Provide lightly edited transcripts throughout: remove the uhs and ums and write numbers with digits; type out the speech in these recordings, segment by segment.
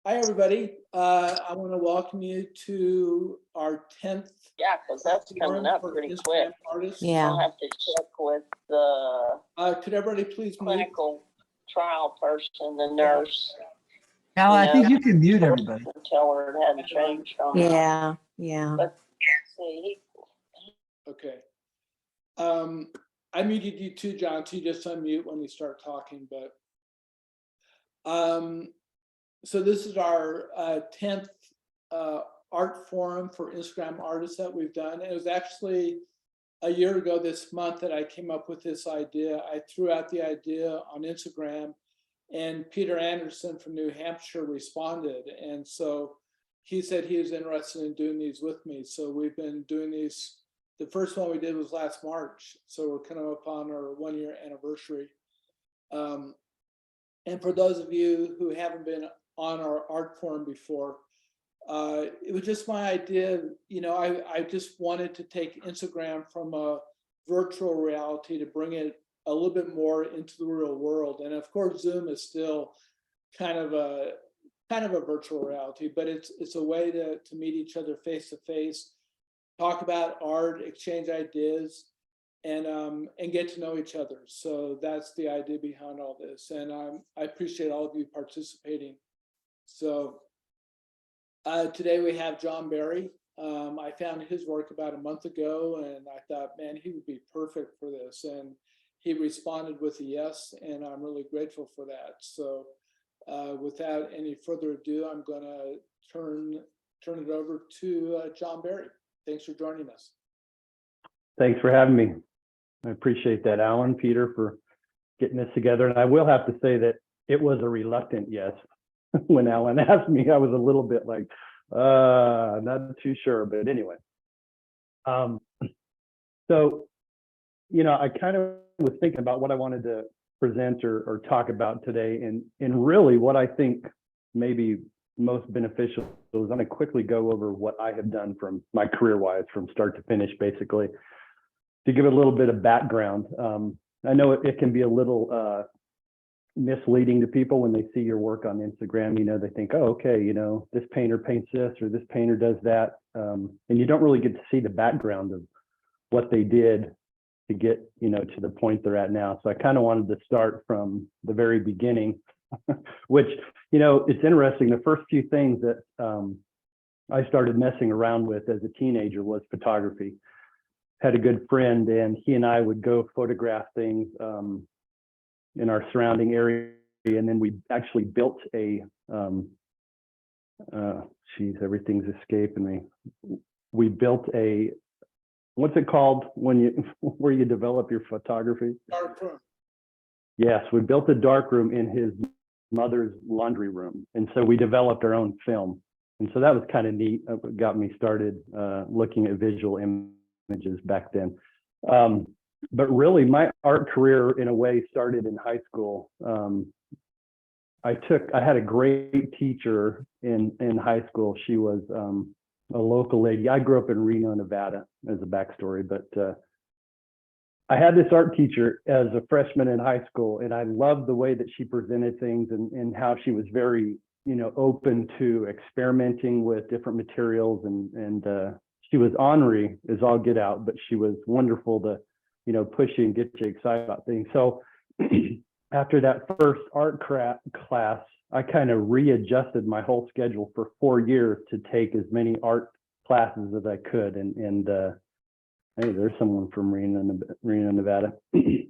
Hi, everybody. I want to welcome you to our 10th Yeah, because that's coming forum up for pretty Instagram quick. artists. Yeah. I'll have to check with the Could everybody please mute? clinical trial person, the nurse. Al, I think you can mute everybody. Tell her it hadn't changed on that. Yeah, yeah. But see, Okay. I muted you too, John, so you just unmute when you start talking, but so this is our 10th art forum for Instagram artists that we've done. It was actually a year ago this month that I came up with this idea. I threw out the idea on Instagram, and Peter Anderson from New Hampshire responded. And so he said he was interested in doing these with me. So we've been doing these. The first one we did was last March. So we're kind of up on our 1-year anniversary. And for those of you who haven't been on our art forum before, it was just my idea. You know, I just wanted to take Instagram from a virtual reality to bring it a little bit more into the real world. And of course, Zoom is still kind of a virtual reality, but it's a way to meet each other face to face, talk about art, exchange ideas, and get to know each other. So that's the idea behind all this. And I appreciate all of you participating. So today we have John Barry. I found his work about a month ago, and I thought, man, he would be perfect for this. And he responded with a yes, and I'm really grateful for that. So without any further ado, I'm going to turn it over to John Barry. Thanks for joining us. Thanks for having me. I appreciate that, Alan, Peter, for getting this together. And I will have to say that it was a reluctant yes. When Alan asked me, I was a little bit like, not too sure, but anyway. So, you know, I kind of was thinking about what I wanted to present or talk about today. And really what I think may be most beneficial is I'm going to quickly go over what I have done from my career-wise, from start to finish, basically, to give it a little bit of background. I know it can be a little misleading to people when they see your work on Instagram. You know, they think, oh, okay, you know, this painter paints this or this painter does that. And you don't really get to see the background of what they did to get, you know, to the point they're at now. So I kind of wanted to start from the very beginning, which, you know, it's interesting. The first few things that I started messing around with as a teenager was photography. Had a good friend, and he and I would go photograph things in our surrounding area, and then we actually built a everything's escaping me. We built a, what's it called when you where you develop your photography? Darkroom. Yes, we built a darkroom in his mother's laundry room, and so we developed our own film, and so that was kind of neat. It got me started looking at visual images back then. But really, my art career, in a way, started in high school. I had a great teacher in high school. She was a local lady. I grew up in Reno, Nevada, as a backstory, but I had this art teacher as a freshman in high school, and I loved the way that she presented things and how she was very, you know, open to experimenting with different materials, and she was ornery as all get out, but she was wonderful to, you know, push you and get you excited about things. So after that first art class, I kind of readjusted my whole schedule for 4 years to take as many art classes as I could. And hey, there's someone from Reno, Nevada. It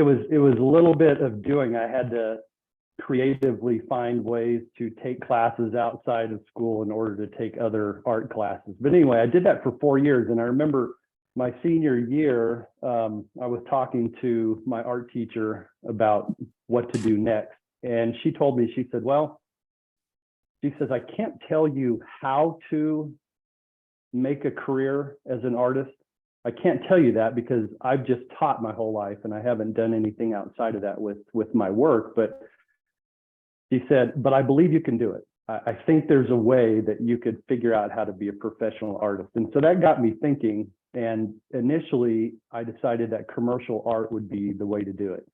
was a little bit of doing. I had to creatively find ways to take classes outside of school in order to take other art classes. But anyway, I did that for 4 years, and I remember my senior year, I was talking to my art teacher about what to do next. And she told me, she said, well, she says, I can't tell you how to make a career as an artist. I can't tell you that because I've just taught my whole life and I haven't done anything outside of that with my work. But she said, but I believe you can do it. I think there's a way that you could figure out how to be a professional artist. And so that got me thinking. And initially, I decided that commercial art would be the way to do it.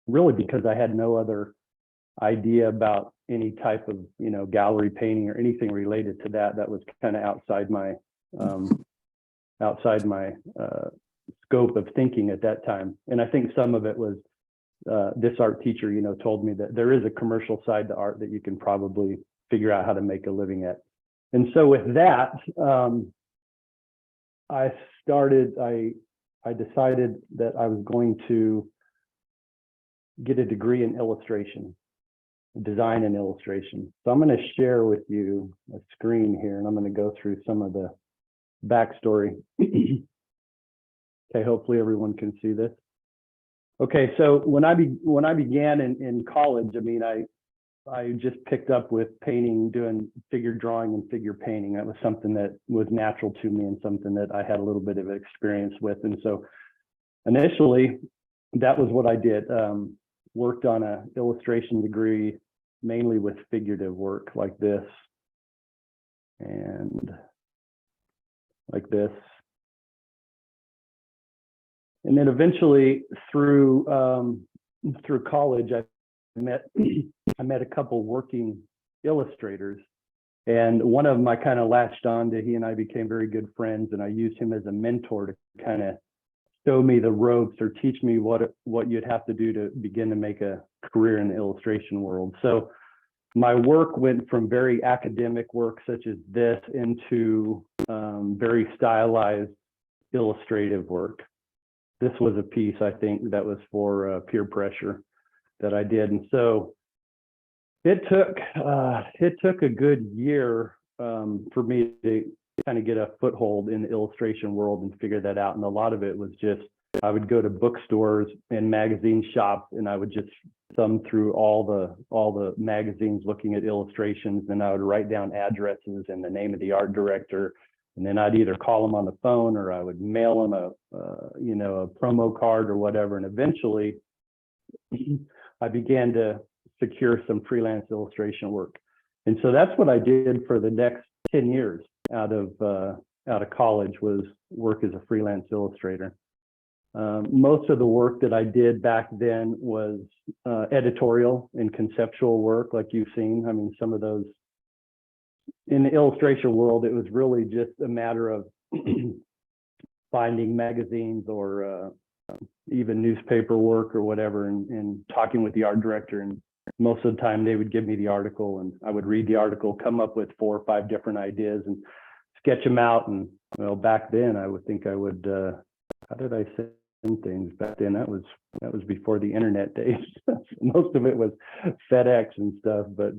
really because I had no other idea about any type of, gallery painting or anything related to that. That was kind of outside my scope of thinking at that time. And I think some of it was this art teacher, told me that there is a commercial side to art that you can probably figure out how to make a living at. And so with that, I decided that I was going to get a degree in illustration, design and illustration. So I'm going to share with you a screen here, and I'm going to go through some of the backstory. Okay, hopefully everyone can see this. Okay, so when I began in college, I just picked up with painting, doing figure drawing and figure painting. That was something that was natural to me and something that I had a little bit of experience with. And so initially, that was what I did. Worked on an illustration degree, mainly with figurative work like this and like this. And then eventually through college, I met a couple working illustrators, and one of them I kind of latched on to. He and I became very good friends, and I used him as a mentor to kind of show me the ropes or teach me what you'd have to do to begin to make a career in the illustration world. So my work went from very academic work such as this into very stylized illustrative work. This was a piece, I think, that was for peer pressure that I did. And so it took a good year for me to kind of get a foothold in the illustration world and figure that out. And a lot of it was just, I would go to bookstores and magazine shops, and I would just thumb through all the magazines looking at illustrations, and I would write down addresses and the name of the art director. And then I'd either call them on the phone or I would mail them a promo card or whatever. And eventually I began to secure some freelance illustration work. And so that's what I did for the next 10 years out of college, was work as a freelance illustrator. Most of the work that I did back then was editorial and conceptual work, like you've seen. I mean, some of those in the illustration world, it was really just a matter of finding magazines or even newspaper work or whatever, and talking with the art director. And most of the time they would give me the article, and I would read the article, come up with 4 or 5 different ideas and sketch them out. And well, back then I would think I would, how did I send things back then? That was before the internet days. Most of it was FedEx and stuff, but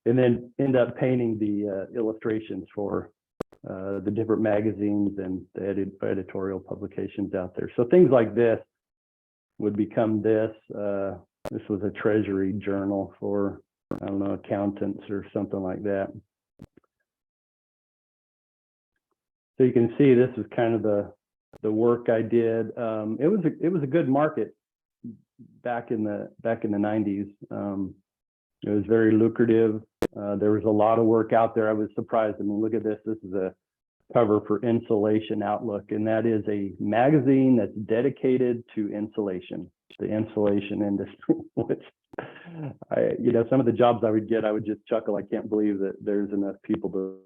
and then end up painting the illustrations for the different magazines and the editorial publications out there. So things like this would become this. This was a treasury journal for, I don't know, accountants or something like that. So you can see this is kind of the work I did. It was a good market back in the 90s. It was very lucrative. There was a lot of work out there. I was surprised. I mean, look at this. This is a cover for Insulation Outlook, and that is a magazine that's dedicated to insulation, the insulation industry. Which, some of the jobs I would get, I would just chuckle. I can't believe that there's enough people to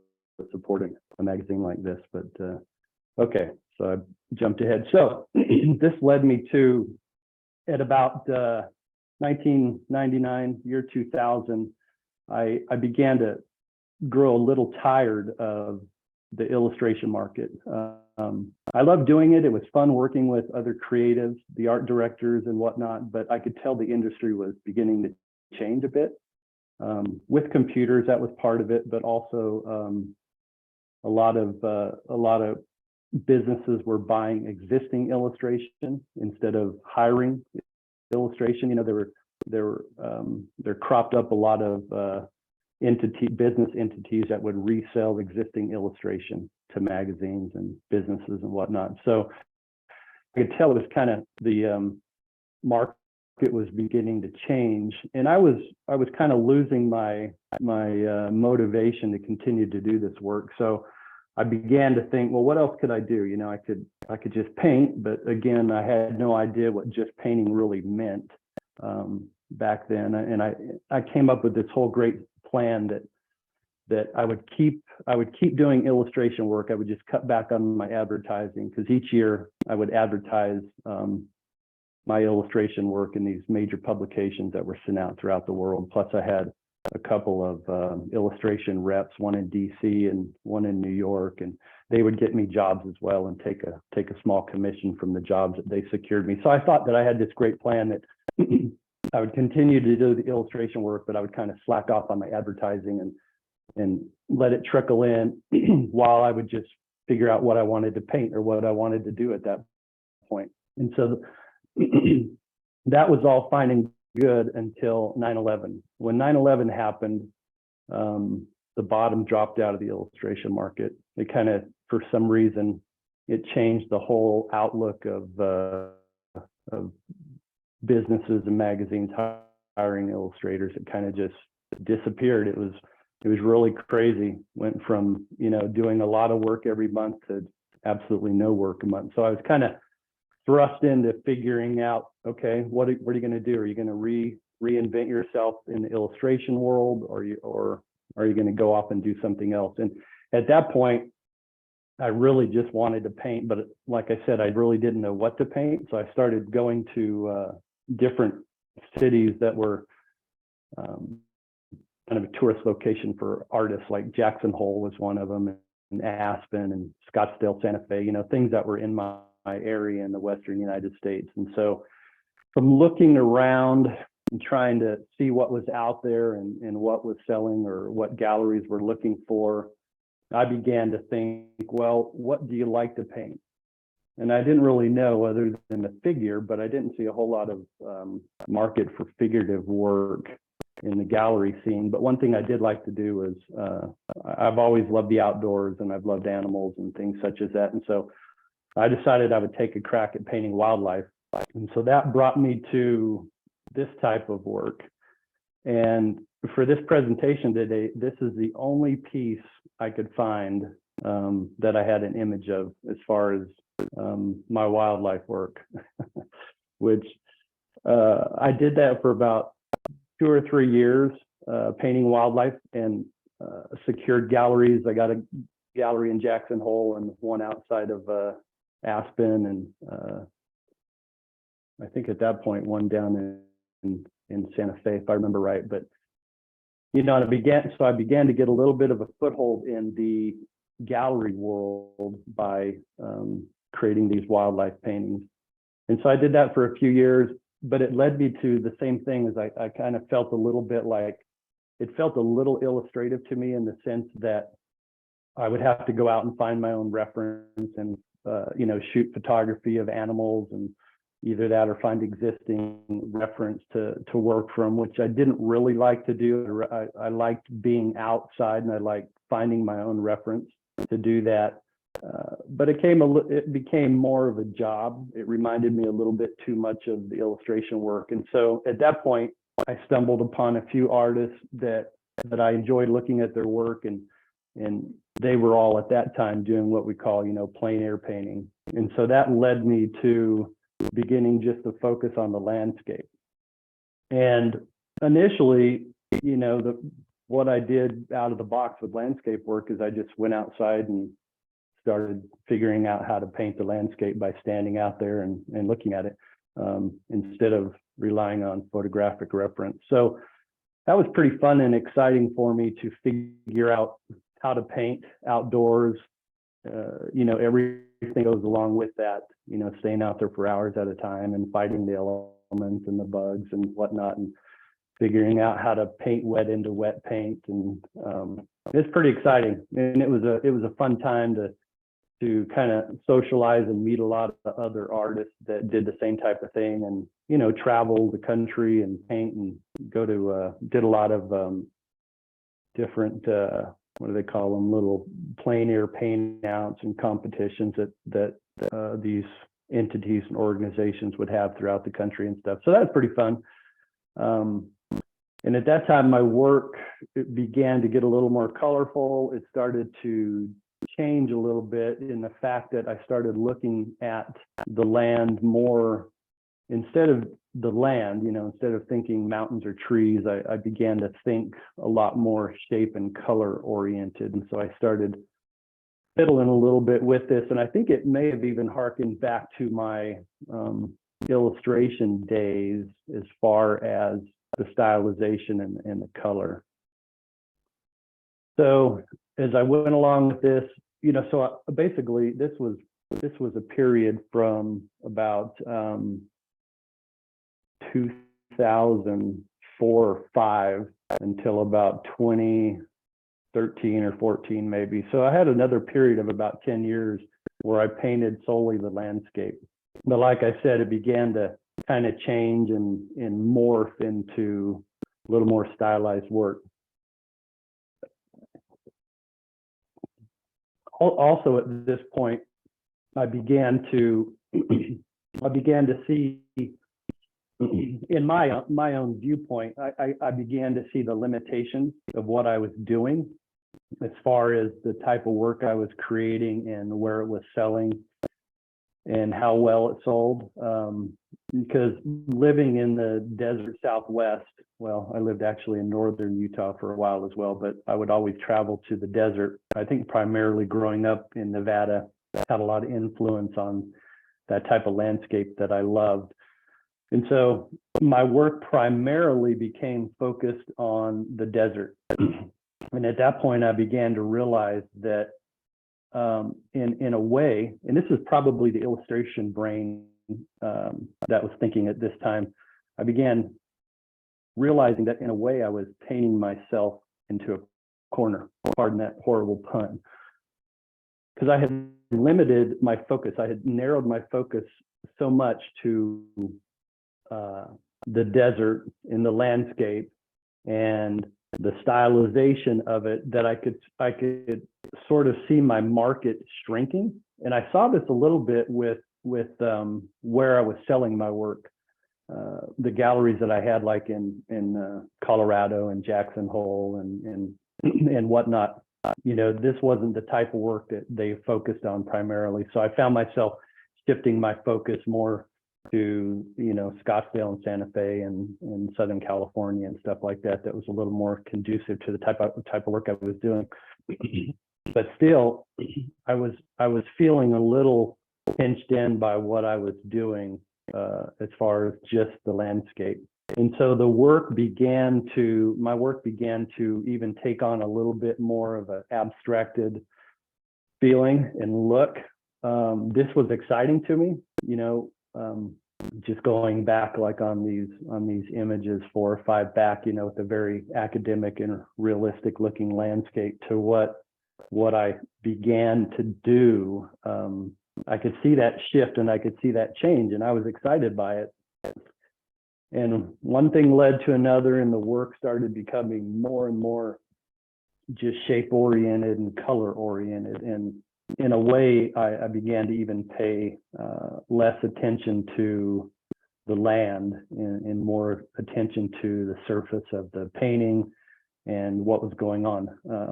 support a magazine like this. But okay, so I jumped ahead. So this led me to, at about 1999, year 2000, I began to grow a little tired of the illustration market. I loved doing it. It was fun working with other creatives, the art directors and whatnot, but I could tell the industry was beginning to change a bit. With computers, that was part of it, but also a lot of businesses were buying existing illustration instead of hiring illustration. There cropped up a lot of business entities that would resell existing illustration to magazines and businesses and whatnot. So I could tell it was kind of the market was beginning to change, and I was kind of losing my motivation to continue to do this work. So I began to think, well, what else could I do? I could just paint, but again, I had no idea what just painting really meant. back then. And I came up with this whole great plan that I would keep doing illustration work. I would just cut back on my advertising, because each year I would advertise my illustration work in these major publications that were sent out throughout the world. Plus I had a couple of illustration reps, one in DC and one in New York, and they would get me jobs as well and take a small commission from the jobs that they secured me. So I thought that I had this great plan that I would continue to do the illustration work, but I would kind of slack off on my advertising and let it trickle in while I would just figure out what I wanted to paint or what I wanted to do at that point. And so that was all fine and good until 9/11. When 9/11 happened, the bottom dropped out of the illustration market. It kind of, for some reason, it changed the whole outlook of businesses and magazines hiring illustrators. It kind of just disappeared. It was really crazy. Went from, doing a lot of work every month to absolutely no work a month. So I was kind of thrust into figuring out, okay, what are you going to do? Are you going to reinvent yourself in the illustration world, or are you going to go off and do something else? And at that point, I really just wanted to paint, but like I said, I really didn't know what to paint. So I started going to different cities that were kind of a tourist location for artists. Like Jackson Hole was one of them, and Aspen and Scottsdale, Santa Fe, things that were in my area in the Western United States. And so from looking around and trying to see what was out there and what was selling or what galleries were looking for, I began to think, well, what do you like to paint? And I didn't really know other than the figure, but I didn't see a whole lot of market for figurative work in the gallery scene. But one thing I did like to do was I've always loved the outdoors, and I've loved animals and things such as that. And so I decided I would take a crack at painting wildlife. And so that brought me to this type of work. And for this presentation today, this is the only piece I could find that I had an image of as far as my wildlife work, which I did that for about 2 or 3 years, painting wildlife, and secured galleries. I got a gallery in Jackson Hole and one outside of Aspen, and I think at that point one down in Santa Fe, if I remember right. But and I began to get a little bit of a foothold in the gallery world by creating these wildlife paintings. And so I did that for a few years, but it led me to the same thing. As I kind of felt a little bit like it felt a little illustrative to me, in the sense that I would have to go out and find my own reference and shoot photography of animals, and either that or find existing reference to work from, which I didn't really like to do. I liked being outside, and I liked finding my own reference to do that. But it became more of a job. It reminded me a little bit too much of the illustration work. And so at that point, I stumbled upon a few artists that I enjoyed looking at their work, and they were all at that time doing what we call, plein air painting. And so that led me to beginning just to focus on the landscape. And initially, what I did out of the box with landscape work is I just went outside and started figuring out how to paint the landscape by standing out there and looking at it, instead of relying on photographic reference. So that was pretty fun and exciting for me to figure out how to paint outdoors. Everything goes along with that, staying out there for hours at a time and fighting the elements and the bugs and whatnot, and figuring out how to paint wet into wet paint. And it's pretty exciting. And it was a fun time to kind of socialize and meet a lot of other artists that did the same type of thing, and, travel the country and paint, and did a lot of different, what do they call them, little plein air paint outs and competitions that these entities and organizations would have throughout the country and stuff. So that's pretty fun. And at that time, my work began to get a little more colorful. It started to change a little bit in the fact that I started looking at the land more instead of the land, instead of thinking mountains or trees, I began to think a lot more shape and color oriented. And so I started fiddling a little bit with this. And I think it may have even harkened back to my illustration days as far as the stylization and the color. So as I went along with this, basically this was a period from about 2004 or 5 until about 2013 or 14 maybe. So I had another period of about 10 years where I painted solely the landscape. But like I said, it began to kind of change and morph into a little more stylized work. Also at this point, I began to see in my own viewpoint, I began to see the limitations of what I was doing as far as the type of work I was creating and where it was selling and how well it sold. Because living in the desert Southwest, well, I lived actually in northern Utah for a while as well, but I would always travel to the desert. I think primarily growing up in Nevada had a lot of influence on that type of landscape that I loved. And so my work primarily became focused on the desert. And at that point, I began to realize that in a way, and this is probably the illustration brain that was thinking at this time, I began realizing that in a way I was painting myself into a corner, pardon that horrible pun, because I had limited my focus. I had narrowed my focus so much to the desert in the landscape and the stylization of it that I could sort of see my market shrinking. And I saw this a little bit with where I was selling my work. The galleries that I had, like in Colorado and Jackson Hole and whatnot, this wasn't the type of work that they focused on primarily. So I found myself shifting my focus more to Scottsdale and Santa Fe and Southern California and stuff like that. That was a little more conducive to the type of work I was doing. But still, I was feeling a little pinched in by what I was doing as far as just the landscape. And so my work began to even take on a little bit more of an abstracted feeling and look. This was exciting to me, just going back like on these images 4 or 5 back, with a very academic and realistic looking landscape to what I began to do. I could see that shift and I could see that change, and I was excited by it. And one thing led to another, and the work started becoming more and more just shape oriented and color oriented. And in a way, I began to even pay less attention to the land and more attention to the surface of the painting and what was going on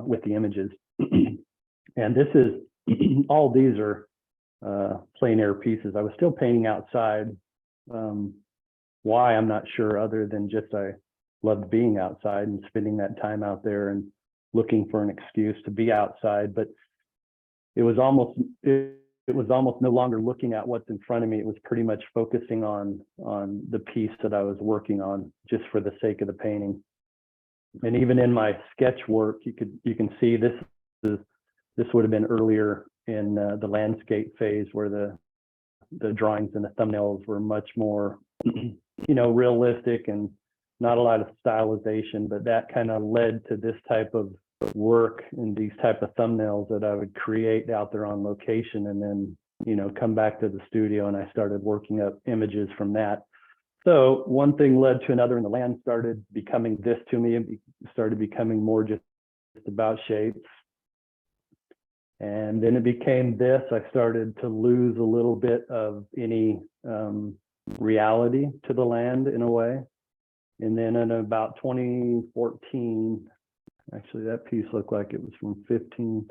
with the images. And all these are plein air pieces. I was still painting outside. Why, I'm not sure, other than just I loved being outside and spending that time out there and looking for an excuse to be outside. But it was almost no longer looking at what's in front of me. It was pretty much focusing on the piece that I was working on, just for the sake of the painting. And even in my sketch work, you can see this would have been earlier in the landscape phase, where the drawings and the thumbnails were much more realistic and not a lot of stylization. But that kind of led to this type of work and these type of thumbnails that I would create out there on location, and then come back to the studio, and I started working up images from that. So one thing led to another, and the land started becoming this to me. It started becoming more just about shapes. And then it became this. I started to lose a little bit of any reality to the land in a way. And then in about 2014, actually that piece looked like it was from 15,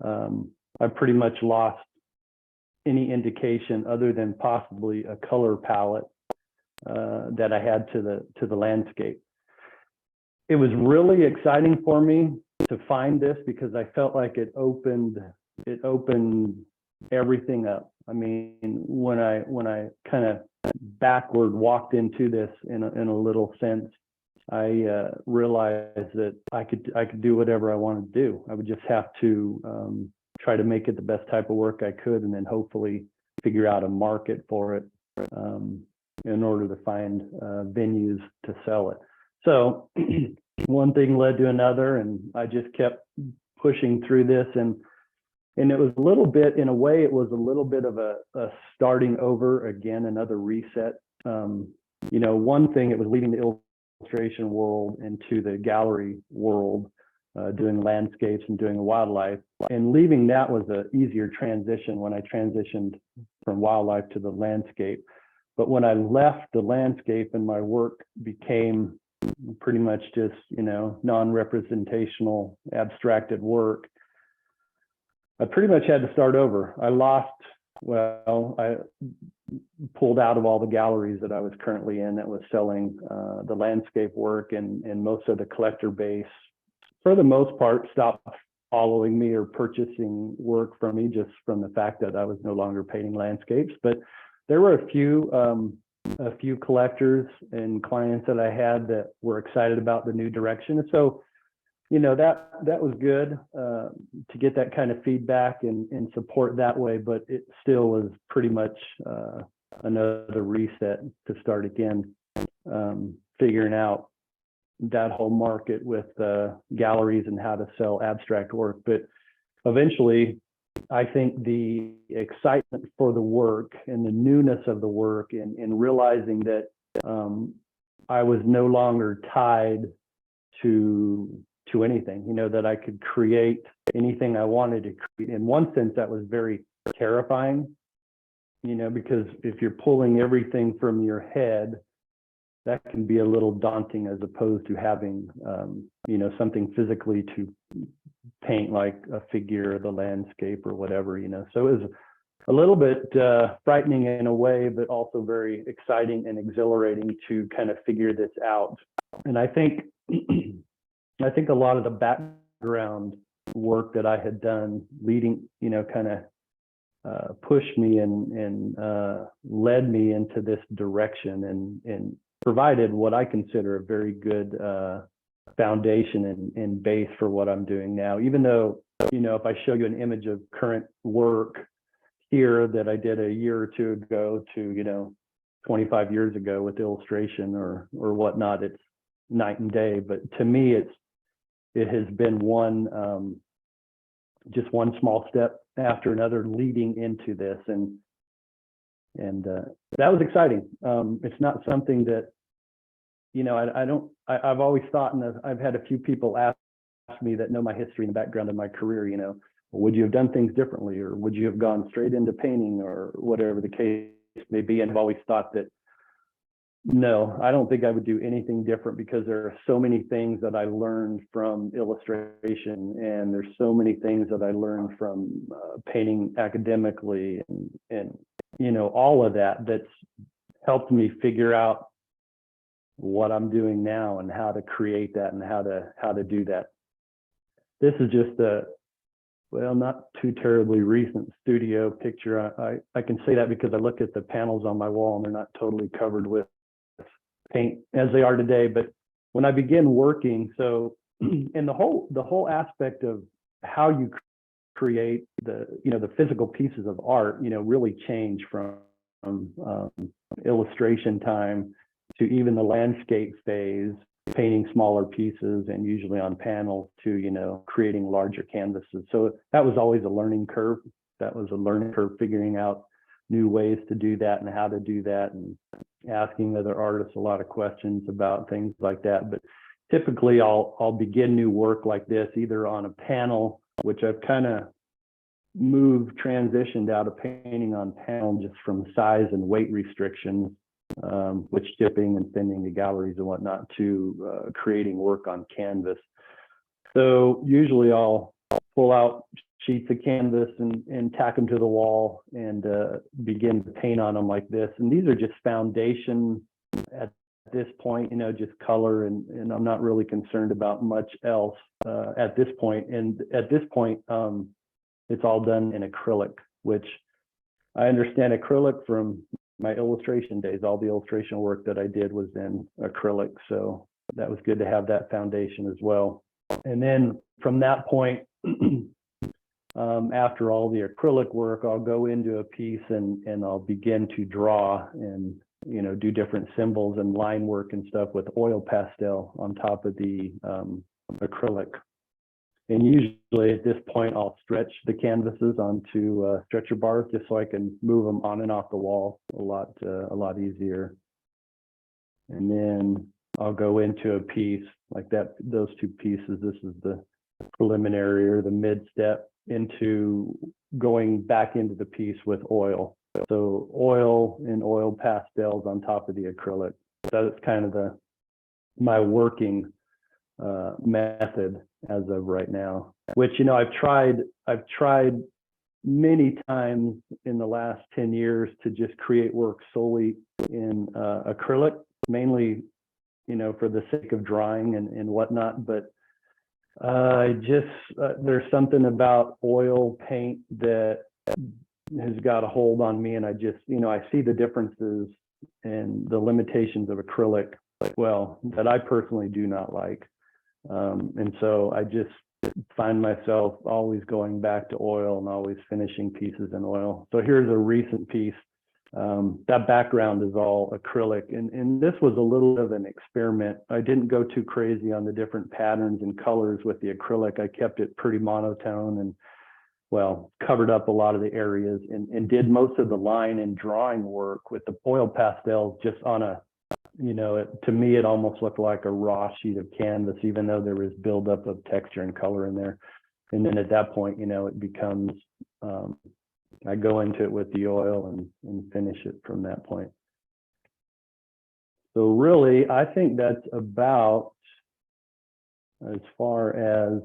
I pretty much lost any indication other than possibly a color palette that I had to the landscape. It was really exciting for me to find this because I felt like it opened everything up. I mean, when I kind of backward walked into this in a little sense, I realized that I could do whatever I wanted to do. I would just have to try to make it the best type of work I could, and then hopefully figure out a market for it in order to find venues to sell it. So one thing led to another, and I just kept pushing through this, and it was a little bit, in a way, it was a little bit of a starting over again, another reset. You know, one thing, it was leaving the illustration world into the gallery world, doing landscapes and doing wildlife, and leaving that was an easier transition when I transitioned from wildlife to the landscape. But when I left the landscape and my work became pretty much just, you know, non-representational abstracted work, I pretty much had to start over. I pulled out of all the galleries that I was currently in that was selling the landscape work, and most of the collector base, for the most part, stopped following me or purchasing work from me just from the fact that I was no longer painting landscapes. But there were a few collectors and clients that I had that were excited about the new direction. And so, you know, that was good to get that kind of feedback and support that way, but it still was pretty much another reset to start again, figuring out that whole market with galleries and how to sell abstract work. But eventually, I think the excitement for the work and the newness of the work, and realizing that I was no longer tied to anything, you know, that I could create anything I wanted to create. In one sense, that was very terrifying, you know, because if you're pulling everything from your head, that can be a little daunting, as opposed to having, you know, something physically to paint, like a figure or the landscape or whatever, you know. So it was a little bit frightening in a way, but also very exciting and exhilarating to kind of figure this out. And I think a lot of the background work that I had done leading, you know, kind of pushed me and led me into this direction, and provided what I consider a very good foundation and base for what I'm doing now. Even though, you know, if I show you an image of current work here that I did a year or two ago to, you know, 25 years ago with illustration or whatnot, it's night and day. But to me, it has been just one small step after another leading into this, and that was exciting. It's not something that, you know, I've always thought, and I've had a few people ask me that know my history and the background of my career, you know, would you have done things differently, or would you have gone straight into painting, or whatever the case may be? And I've always thought that, no, I don't think I would do anything different, because there are so many things that I learned from illustration, and there's so many things that I learned from painting academically, and you know, all of that's helped me figure out what I'm doing now and how to create that and how to do that. This is just well, not too terribly recent studio picture. I can say that because I look at the panels on my wall and they're not totally covered with paint as they are today. But when I began working, so and the whole aspect of how you create the physical pieces of art, you know, really change from illustration time to even the landscape phase, painting smaller pieces and usually on panels, to, you know, creating larger canvases. So that was always a learning curve. That was a learning curve, figuring out new ways to do that and how to do that, and asking other artists a lot of questions about things like that. But typically I'll begin new work like this either on a panel, which I've kind of transitioned out of painting on panel just from size and weight restrictions, with shipping and sending to galleries and whatnot, to creating work on canvas. So usually I'll pull out sheets of canvas and tack them to the wall and begin to paint on them like this. And these are just foundation at this point, just color, and I'm not really concerned about much else at this point. And at this point, it's all done in acrylic, which I understand acrylic from my illustration days. All the illustration work that I did was in acrylic. So that was good to have that foundation as well. And then from that point, after all the acrylic work, I'll go into a piece and I'll begin to draw and, do different symbols and line work and stuff with oil pastel on top of the acrylic. And usually at this point, I'll stretch the canvases onto stretcher bars just so I can move them on and off the wall a lot easier. And then I'll go into a piece like that, those two pieces. This is the preliminary or the mid step into going back into the piece with oil. So oil and oil pastels on top of the acrylic. That's kind of my working method as of right now, which, I've tried many times in the last 10 years to just create work solely in acrylic, mainly, for the sake of drawing and whatnot. But there's something about oil paint that has got a hold on me. And I just, I see the differences and the limitations of acrylic, that I personally do not like. And so I just find myself always going back to oil and always finishing pieces in oil. So here's a recent piece. That background is all acrylic. And this was a little bit of an experiment. I didn't go too crazy on the different patterns and colors with the acrylic. I kept it pretty monotone and, covered up a lot of the areas and did most of the line and drawing work with the oil pastels just on a, to me, it almost looked like a raw sheet of canvas, even though there was buildup of texture and color in there. And then at that point, it becomes, I go into it with the oil and finish it from that point. So really, I think that's about as far as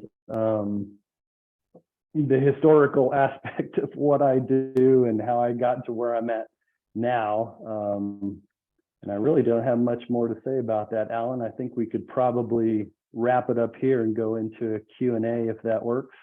the historical aspect of what I do and how I got to where I'm at now. And I really don't have much more to say about that, Alan. I think we could probably wrap it up here and go into a Q&A if that works.